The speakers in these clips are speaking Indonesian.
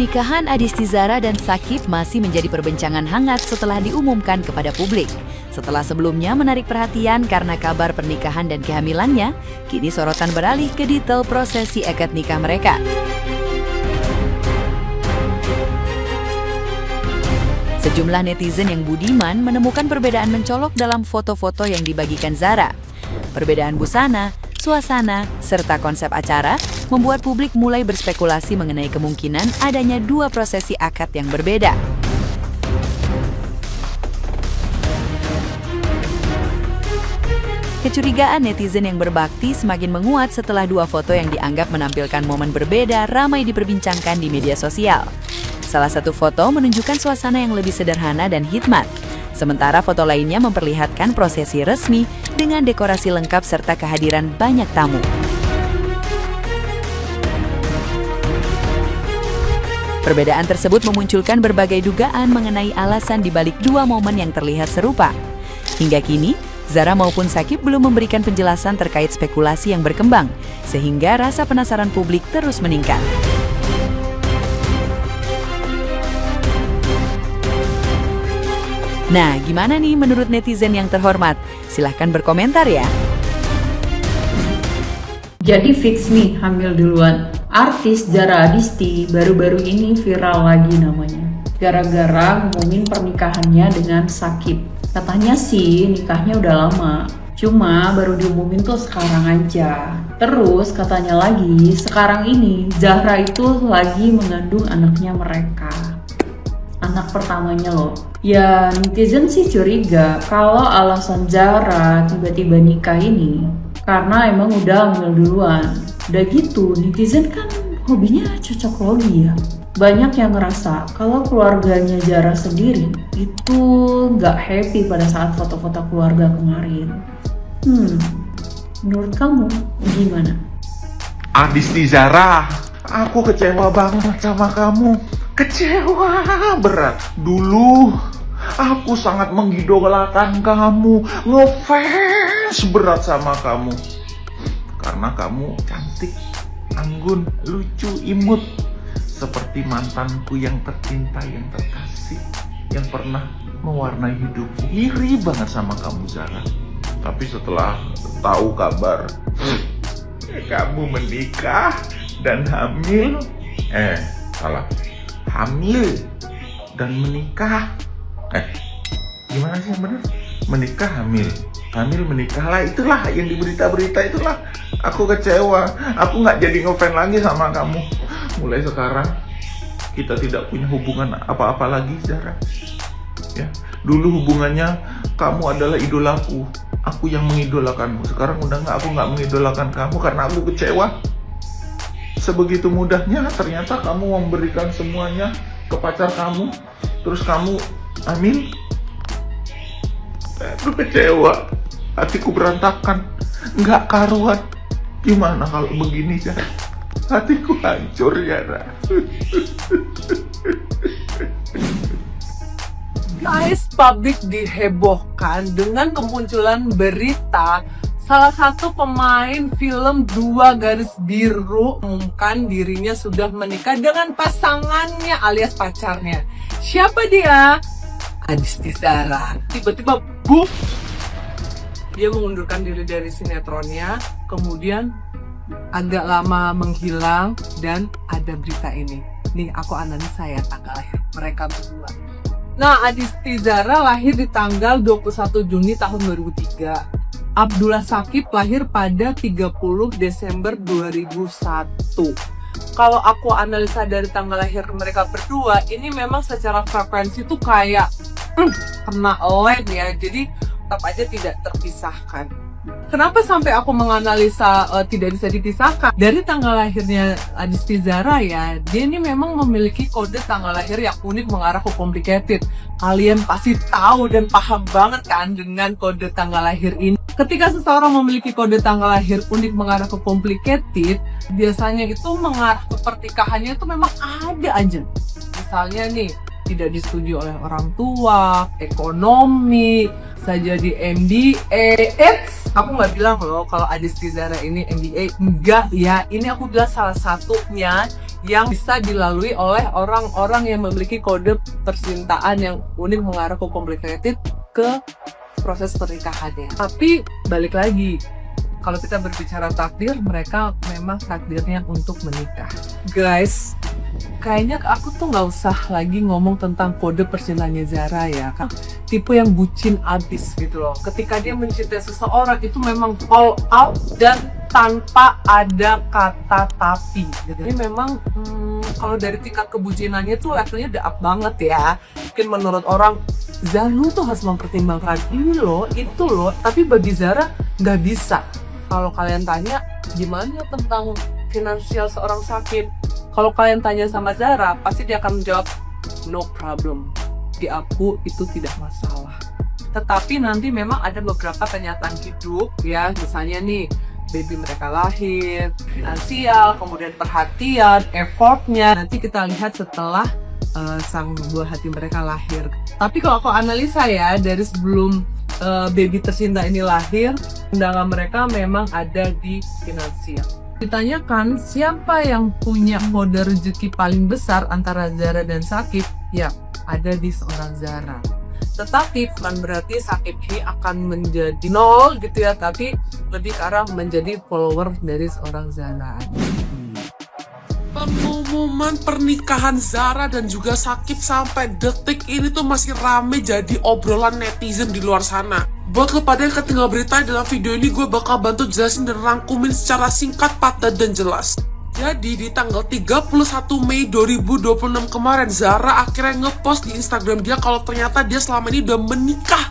Pernikahan Adisti Zara dan Shakib masih menjadi perbincangan hangat setelah diumumkan kepada publik. Setelah sebelumnya menarik perhatian karena kabar pernikahan dan kehamilannya, kini sorotan beralih ke detail prosesi akad nikah mereka. Sejumlah netizen yang budiman menemukan perbedaan mencolok dalam foto-foto yang dibagikan Zara. Perbedaan busana, suasana, serta konsep acara membuat publik mulai berspekulasi mengenai kemungkinan adanya dua prosesi akad yang berbeda. Kecurigaan netizen yang berbakti semakin menguat setelah dua foto yang dianggap menampilkan momen berbeda ramai diperbincangkan di media sosial. Salah satu foto menunjukkan suasana yang lebih sederhana dan hikmat, sementara foto lainnya memperlihatkan prosesi resmi dengan dekorasi lengkap serta kehadiran banyak tamu. Perbedaan tersebut memunculkan berbagai dugaan mengenai alasan dibalik dua momen yang terlihat serupa. Hingga kini, Zara maupun Shakib belum memberikan penjelasan terkait spekulasi yang berkembang, sehingga rasa penasaran publik terus meningkat. Nah, gimana nih menurut netizen yang terhormat? Silahkan berkomentar ya. Jadi fix nih hamil duluan. Artis Zara Adisti baru-baru ini viral lagi namanya. Gara-gara ngumumin pernikahannya dengan Shakib. Katanya sih nikahnya udah lama. Cuma baru diumumin tuh sekarang aja. Terus katanya lagi sekarang ini Zahra itu lagi mengandung anaknya mereka. Anak pertamanya loh. Ya netizen sih curiga kalau alasan Zara tiba-tiba nikah ini karena emang udah hamil duluan. Udah gitu, netizen kan hobinya cocok logi ya. Banyak yang ngerasa kalau keluarganya Zara sendiri itu nggak happy pada saat foto-foto keluarga kemarin. Menurut kamu gimana? Adisti Zara, aku kecewa banget sama kamu. Kecewa berat. Dulu aku sangat mengidolakan kamu, ngefans berat sama kamu. Karena kamu cantik, anggun, lucu, imut. Seperti mantanku yang tercinta, yang terkasih, yang pernah mewarnai hidupku. Iri banget sama kamu, Zara. Tapi setelah tahu kabar kamu menikah dan hamil, hamil dan menikah. Gimana sih yang benar? Menikah, hamil, menikah lah. Itulah yang di berita-berita itulah. Aku kecewa. Aku nggak jadi ngefans lagi sama kamu. Mulai sekarang kita tidak punya hubungan apa-apa lagi, Zara. Ya, dulu hubungannya kamu adalah idolaku. Aku yang mengidolakanmu. Sekarang udah nggak, aku nggak mengidolakan kamu karena aku kecewa. Sebegitu mudahnya ternyata kamu memberikan semuanya ke pacar kamu. Terus kamu hamil. Aku kecewa. Hatiku berantakan. Nggak karuan. Gimana kalau begini, Zara? Hatiku hancur, Zara. Guys, publik dihebohkan dengan kemunculan berita salah satu pemain film Dua Garis Biru mengumumkan dirinya sudah menikah dengan pasangannya alias pacarnya. Siapa dia? Adisti Zara. Tiba-tiba boom, dia mengundurkan diri dari sinetronnya, kemudian agak lama menghilang dan ada berita ini. Nih aku analisa ya tanggal lahir mereka berdua. Nah, Adisti Zara lahir di tanggal 21 Juni tahun 2003. Abdullah Shakib lahir pada 30 Desember 2001. Kalau aku analisa dari tanggal lahir mereka berdua, ini memang secara frekuensi tuh kayak kena led ya, jadi tetap aja tidak terpisahkan. Kenapa sampai aku menganalisa tidak bisa dipisahkan? Dari tanggal lahirnya Adisti Zara ya, dia ini memang memiliki kode tanggal lahir yang unik mengarah ke complicated. Kalian pasti tahu dan paham banget kan dengan kode tanggal lahir ini. Ketika seseorang memiliki kode tanggal lahir unik mengarah ke complicated, biasanya itu mengarah ke pernikahannya itu memang ada aja. Misalnya nih, tidak disetujui oleh orang tua, ekonomi, saja di MBA. Aku nggak bilang loh kalau Adisti Zara ini MBA, enggak ya. Ini aku bilang salah satunya yang bisa dilalui oleh orang-orang yang memiliki kode percintaan yang unik mengarah ke complicated ke proses pernikahannya. Tapi balik lagi, kalau kita berbicara takdir, mereka memang takdirnya untuk menikah. Guys, kayaknya aku tuh nggak usah lagi ngomong tentang kode percintaannya Zara ya, kan tipe yang bucin abis gitu loh. Ketika dia mencintai seseorang itu memang all out dan tanpa ada kata tapi. Jadi memang kalau dari tingkat kebucinannya tuh levelnya udah up banget ya. Mungkin menurut orang, Zara lu tuh harus mempertimbangkan ini loh, itu loh. Tapi bagi Zara nggak bisa. Kalau kalian tanya, gimana tentang finansial seorang Sakib? Kalau kalian tanya sama Zara, pasti dia akan menjawab, no problem. Di aku itu tidak masalah. Tetapi nanti memang ada beberapa kenyataan hidup ya, misalnya nih, baby mereka lahir, finansial, kemudian perhatian, effortnya. Nanti kita lihat setelah sang buah hati mereka lahir. Tapi kalau aku analisa ya, dari sebelum baby tercinta ini lahir, kendala mereka memang ada di finansial. Ditanyakan siapa yang punya kode rezeki paling besar antara Zara dan Sakib? Ya, ada di seorang Zara. Tetapi bukan berarti Sakib ini akan menjadi nol gitu ya, tapi lebih ke arah menjadi follower dari seorang Zara. Pengumuman pernikahan Zara dan juga Sakib sampai detik ini tuh masih rame jadi obrolan netizen di luar sana. Buat lo pada yang ketinggal berita, dalam video ini gue bakal bantu jelasin dan rangkumin secara singkat, padat, dan jelas. Jadi di tanggal 31 Mei 2026 kemarin, Zara akhirnya ngepost di Instagram dia kalau ternyata dia selama ini udah menikah.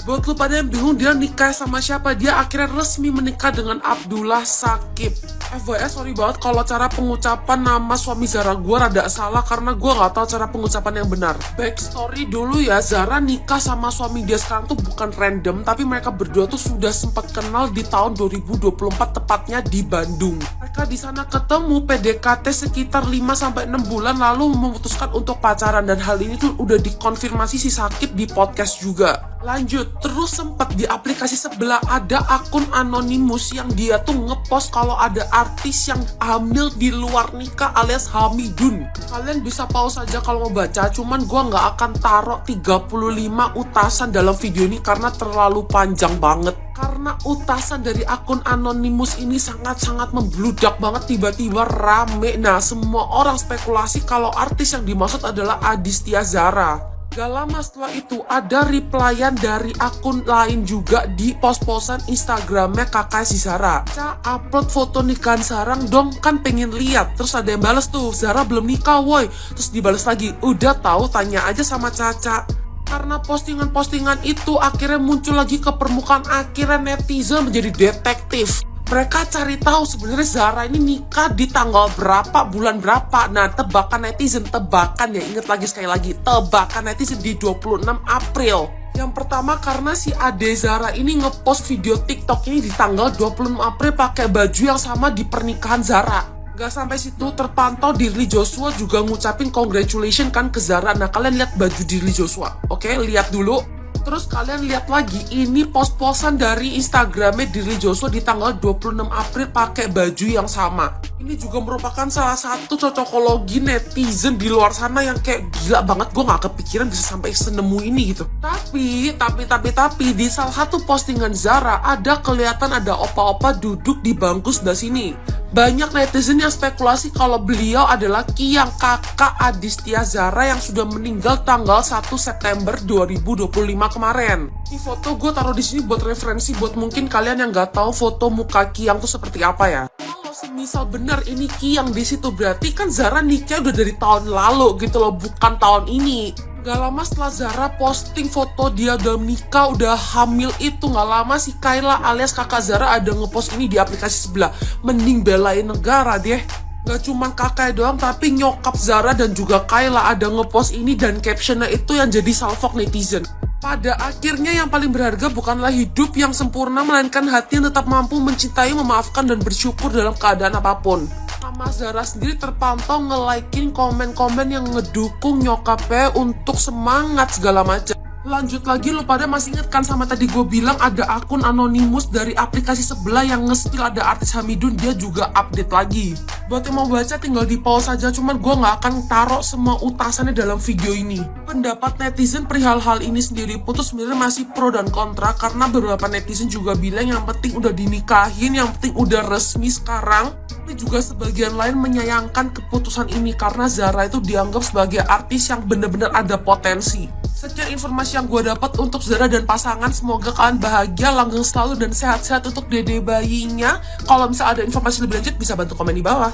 Buat lo pada yang bingung dia nikah sama siapa, dia akhirnya resmi menikah dengan Abdullah Sakib. FYI, sorry banget kalau cara pengucapan nama suami Zara gue rada salah karena gue gak tahu cara pengucapan yang benar. Backstory dulu ya, Zara nikah sama suami dia sekarang tuh bukan random, tapi mereka berdua tuh sudah sempat kenal di tahun 2024, tepatnya di Bandung. Mereka di sana ketemu PDKT sekitar 5-6 bulan lalu memutuskan untuk pacaran, dan hal ini tuh udah dikonfirmasi si Sakib di podcast juga. Lanjut, terus sempat di aplikasi sebelah ada akun anonimus yang dia tuh ngepost kalau ada artis yang hamil di luar nikah alias Hamidun. Kalian bisa pause saja kalau mau baca, cuman gua nggak akan taruh 35 utasan dalam video ini karena terlalu panjang banget. Karena utasan dari akun anonimus ini sangat-sangat membludak banget, tiba-tiba rame. Nah, semua orang spekulasi kalau artis yang dimaksud adalah Adistia Zara. Gak lama setelah itu ada replyan dari akun lain juga di post-postan Instagramnya kakak si Zara. Ca, upload foto nikahan sarang dong, kan pengen lihat. Terus ada yang balas tuh, Zara belum nikah woi. Terus dibalas lagi, udah tahu tanya aja sama Caca. Karena postingan-postingan itu akhirnya muncul lagi ke permukaan, akhirnya netizen menjadi detektif. Mereka cari tahu sebenarnya Zara ini nikah di tanggal berapa, bulan berapa. Nah, tebakan netizen, tebakan ya, inget lagi sekali lagi, tebakan netizen di 26 April. Yang pertama karena si Ade Zara ini ngepost video TikTok ini di tanggal 26 April pakai baju yang sama di pernikahan Zara. Gak sampai situ, terpantau Dirli Joshua juga ngucapin congratulations kan ke Zara. Nah, kalian lihat baju Dirli Joshua. Oke, lihat dulu. Terus kalian lihat lagi, ini post-postan dari Instagramnya Dirli Joshua di tanggal 26 April pakai baju yang sama. Ini juga merupakan salah satu cocokologi netizen di luar sana yang kayak gila banget, gue gak kepikiran bisa sampai senemu ini gitu. Tapi di salah satu postingan Zara ada kelihatan ada opa-opa duduk di bangku sebelah sini. Banyak netizen yang spekulasi kalau beliau adalah Kiyang, kakak Adistia Zara yang sudah meninggal tanggal 1 September 2025 kemarin. Ini foto gue taruh di sini buat referensi buat mungkin kalian yang nggak tahu foto muka Kiyang tuh seperti apa ya. Kalau semisal benar ini Kiyang di situ, berarti kan Zara nikah udah dari tahun lalu gitu loh, bukan tahun ini. Gak lama setelah Zara posting foto dia udah nikah, udah hamil itu, gak lama si Kayla alias kakak Zara ada ngepost ini di aplikasi sebelah. Mending belain negara deh. Gak cuma kakaknya doang, tapi nyokap Zara dan juga Kayla ada ngepost ini dan captionnya itu yang jadi salvok netizen. Pada akhirnya yang paling berharga bukanlah hidup yang sempurna, melainkan hati yang tetap mampu mencintai, memaafkan, dan bersyukur dalam keadaan apapun. Sama Zara sendiri terpantau nge-likein komen-komen yang ngedukung nyokapnya untuk semangat segala macam. Lanjut lagi, lo pada masih inget kan sama tadi gue bilang ada akun anonimus dari aplikasi sebelah yang nge-spill ada artis Hamidun, dia juga update lagi. Buat yang mau baca tinggal di pause saja, cuman gue nggak akan taruh semua utasannya dalam video ini. Pendapat netizen perihal hal ini sendiri pun tuh sebenarnya masih pro dan kontra, karena beberapa netizen juga bilang yang penting udah dinikahin, yang penting udah resmi sekarang. Tapi juga sebagian lain menyayangkan keputusan ini karena Zara itu dianggap sebagai artis yang benar-benar ada potensi. Sekian informasi yang gue dapat untuk Zara dan pasangan. Semoga kalian bahagia, langgeng selalu, dan sehat-sehat untuk dede bayinya. Kalau misalnya ada informasi lebih lanjut bisa bantu komen di bawah.